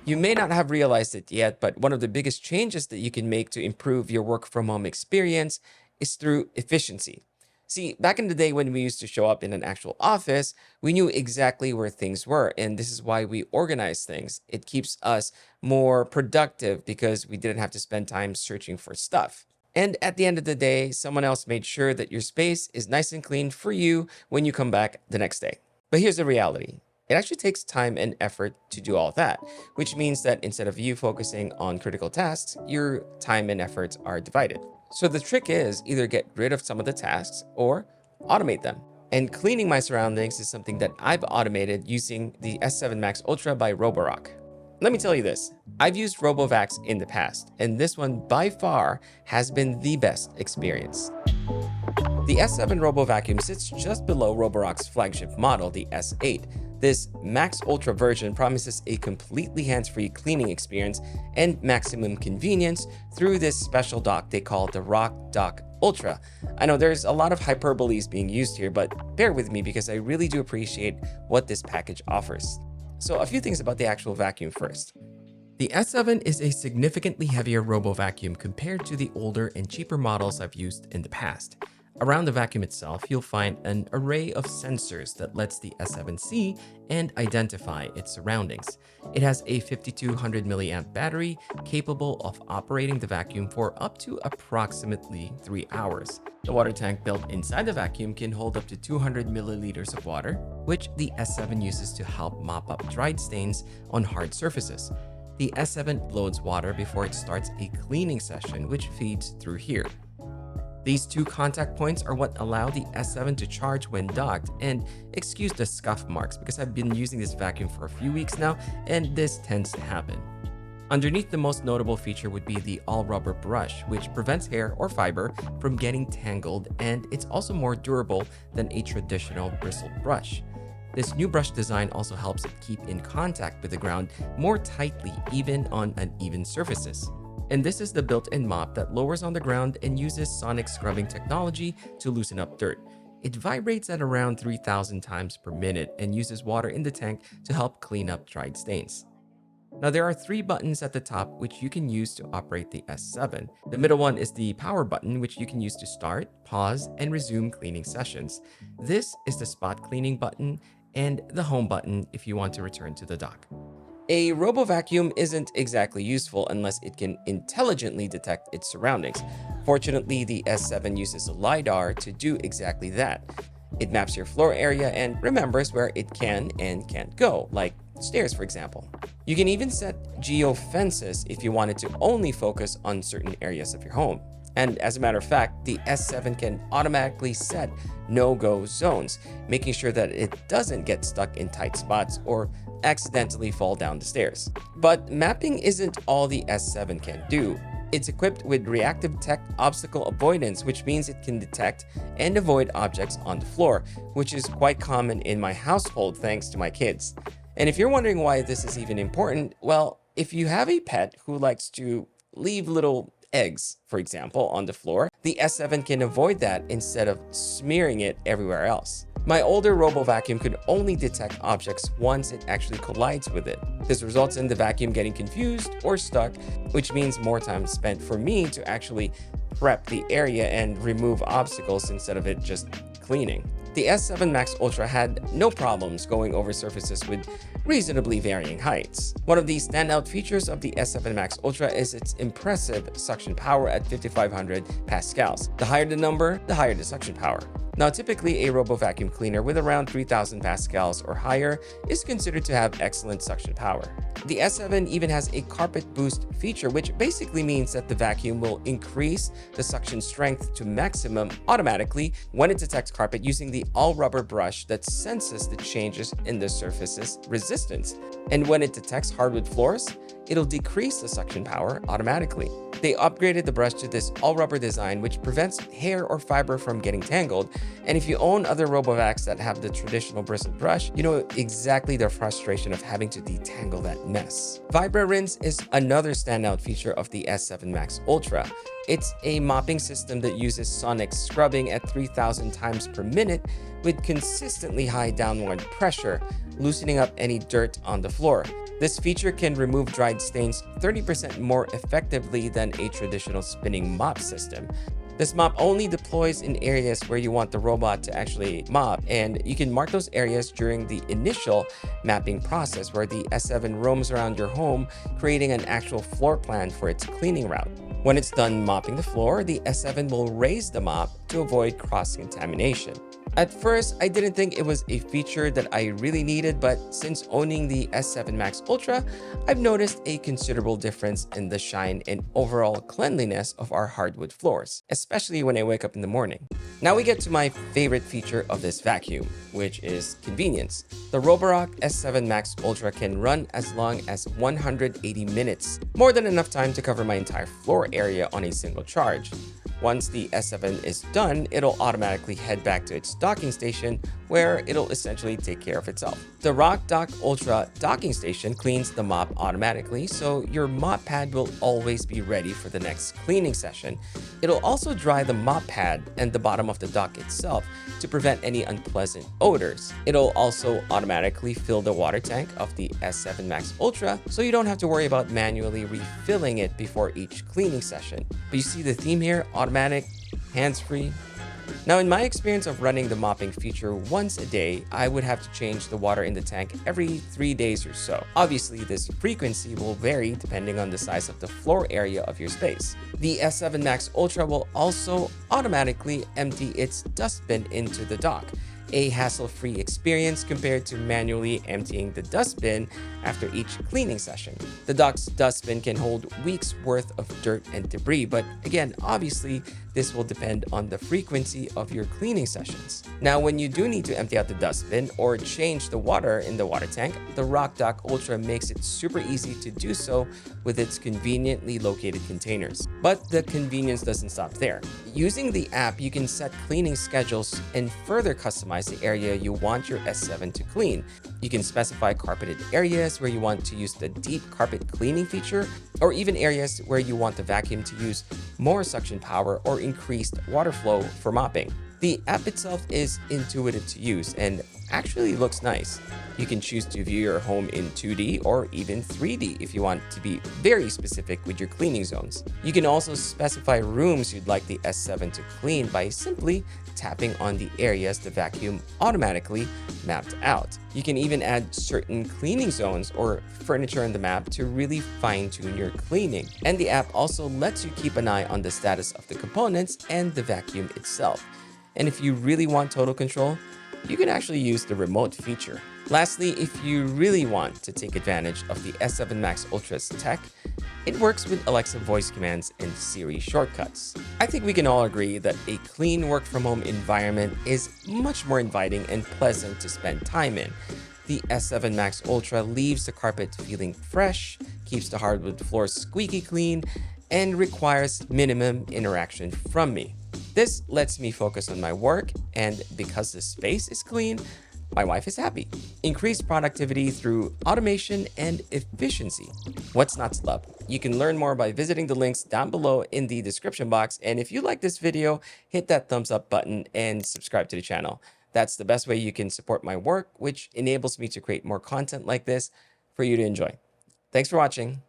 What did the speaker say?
You may not have realized it yet, but one of the biggest changes that you can make to improve your work from home experience is through efficiency. See, back in the day when we used to show up in an actual office, we knew exactly where things were, and this is why we organize things. It keeps us more productive because we didn't have to spend time searching for stuff. And at the end of the day, someone else made sure that your space is nice and clean for you when you come back the next day. But here's the reality. It actually takes time and effort to do all that, which means that instead of you focusing on critical tasks, your time and efforts are divided. So the trick is either get rid of some of the tasks or automate them. And cleaning my surroundings is something that I've automated using the S7 Max Ultra by Roborock. Let me tell you this, I've used RoboVacs in the past, and this one by far has been the best experience. The S7 Robo Vacuum sits just below Roborock's flagship model, the S8. This Max Ultra version promises a completely hands-free cleaning experience and maximum convenience through this special dock they call the Rock Dock Ultra. I know there's a lot of hyperboles being used here, but bear with me because I really do appreciate what this package offers. So a few things about the actual vacuum first. The S7 is a significantly heavier robo vacuum compared to the older and cheaper models I've used in the past. Around the vacuum itself, you'll find an array of sensors that lets the S7 see and identify its surroundings. It has a 5200 milliamp battery capable of operating the vacuum for up to approximately 3 hours. The water tank built inside the vacuum can hold up to 200 milliliters of water, which the S7 uses to help mop up dried stains on hard surfaces. The S7 loads water before it starts a cleaning session, which feeds through here. These two contact points are what allow the S7 to charge when docked, and excuse the scuff marks because I've been using this vacuum for a few weeks now and this tends to happen. Underneath, the most notable feature would be the all-rubber brush, which prevents hair or fiber from getting tangled, and it's also more durable than a traditional bristled brush. This new brush design also helps it keep in contact with the ground more tightly even on uneven surfaces. And this is the built-in mop that lowers on the ground and uses sonic scrubbing technology to loosen up dirt. It vibrates at around 3,000 times per minute and uses water in the tank to help clean up dried stains. Now there are 3 buttons at the top which you can use to operate the S7. The middle one is the power button, which you can use to start, pause, and resume cleaning sessions. This is the spot cleaning button and the home button if you want to return to the dock. A robo vacuum isn't exactly useful unless it can intelligently detect its surroundings. Fortunately, the S7 uses a LiDAR to do exactly that. It maps your floor area and remembers where it can and can't go, like stairs for example. You can even set geofences if you wanted to only focus on certain areas of your home. And as a matter of fact, the S7 can automatically set no-go zones, making sure that it doesn't get stuck in tight spots or accidentally fall down the stairs. But mapping isn't all the S7 can do. It's equipped with reactive tech obstacle avoidance, which means it can detect and avoid objects on the floor, which is quite common in my household thanks to my kids. And if you're wondering why this is even important, well, if you have a pet who likes to leave little eggs, for example, on the floor, the S7 can avoid that instead of smearing it everywhere else. My older robo vacuum could only detect objects once it actually collides with it. This results in the vacuum getting confused or stuck, which means more time spent for me to actually prep the area and remove obstacles instead of it just cleaning. The S7 Max Ultra had no problems going over surfaces with reasonably varying heights. One of the standout features of the S7 Max Ultra is its impressive suction power at 5500 pascals. The higher the number, the higher the suction power. Now, typically a robo vacuum cleaner with around 3000 pascals or higher is considered to have excellent suction power. The S7 even has a carpet boost feature, which basically means that the vacuum will increase the suction strength to maximum automatically when it detects carpet using the all-rubber brush that senses the changes in the surface's resistance. And when it detects hardwood floors, it'll decrease the suction power automatically. They upgraded the brush to this all-rubber design, which prevents hair or fiber from getting tangled. And if you own other RoboVacs that have the traditional bristled brush, you know exactly the frustration of having to detangle that mess. Vibra Rinse is another standout feature of the S7 Max Ultra. It's a mopping system that uses sonic scrubbing at 3,000 times per minute with consistently high downward pressure, loosening up any dirt on the floor. This feature can remove dried stains 30% more effectively than a traditional spinning mop system. This mop only deploys in areas where you want the robot to actually mop, and you can mark those areas during the initial mapping process where the S7 roams around your home, creating an actual floor plan for its cleaning route. When it's done mopping the floor, the S7 will raise the mop to avoid cross-contamination. At first, I didn't think it was a feature that I really needed, but since owning the S7 Max Ultra, I've noticed a considerable difference in the shine and overall cleanliness of our hardwood floors, especially when I wake up in the morning. Now we get to my favorite feature of this vacuum, which is convenience. The Roborock S7 Max Ultra can run as long as 180 minutes, more than enough time to cover my entire floor area on a single charge. Once the S7 is done, it'll automatically head back to its docking station where it'll essentially take care of itself. The RockDock Ultra docking station cleans the mop automatically, so your mop pad will always be ready for the next cleaning session. It'll also dry the mop pad and the bottom of the dock itself to prevent any unpleasant odors. It'll also automatically fill the water tank of the S7 Max Ultra, so you don't have to worry about manually refilling it before each cleaning session. But you see the theme here: automatic, hands-free. Now, in my experience of running the mopping feature once a day, I would have to change the water in the tank every 3 days or so. Obviously, this frequency will vary depending on the size of the floor area of your space. The S7 Max Ultra will also automatically empty its dustbin into the dock, a hassle-free experience compared to manually emptying the dustbin after each cleaning session. The dock's dustbin can hold weeks worth of dirt and debris, but again, obviously, this will depend on the frequency of your cleaning sessions. Now, when you do need to empty out the dustbin or change the water in the water tank, the RockDock Ultra makes it super easy to do so with its conveniently located containers. But the convenience doesn't stop there. Using the app, you can set cleaning schedules and further customize the area you want your S7 to clean. You can specify carpeted areas where you want to use the deep carpet cleaning feature, or even areas where you want the vacuum to use more suction power or increased water flow for mopping. The app itself is intuitive to use and actually looks nice. You can choose to view your home in 2D or even 3D if you want to be very specific with your cleaning zones. You can also specify rooms you'd like the S7 to clean by simply tapping on the areas the vacuum automatically mapped out. You can even add certain cleaning zones or furniture on the map to really fine-tune your cleaning. And the app also lets you keep an eye on the status of the components and the vacuum itself. And if you really want total control, you can actually use the remote feature. Lastly, if you really want to take advantage of the S7 Max Ultra's tech, it works with Alexa voice commands and Siri shortcuts. I think we can all agree that a clean work-from-home environment is much more inviting and pleasant to spend time in. The S7 Max Ultra leaves the carpet feeling fresh, keeps the hardwood floors squeaky clean, and requires minimum interaction from me. This lets me focus on my work, and because the space is clean, my wife is happy. Increased productivity through automation and efficiency. What's not to love? You can learn more by visiting the links down below in the description box. And if you like this video, hit that thumbs up button and subscribe to the channel. That's the best way you can support my work, which enables me to create more content like this for you to enjoy. Thanks for watching.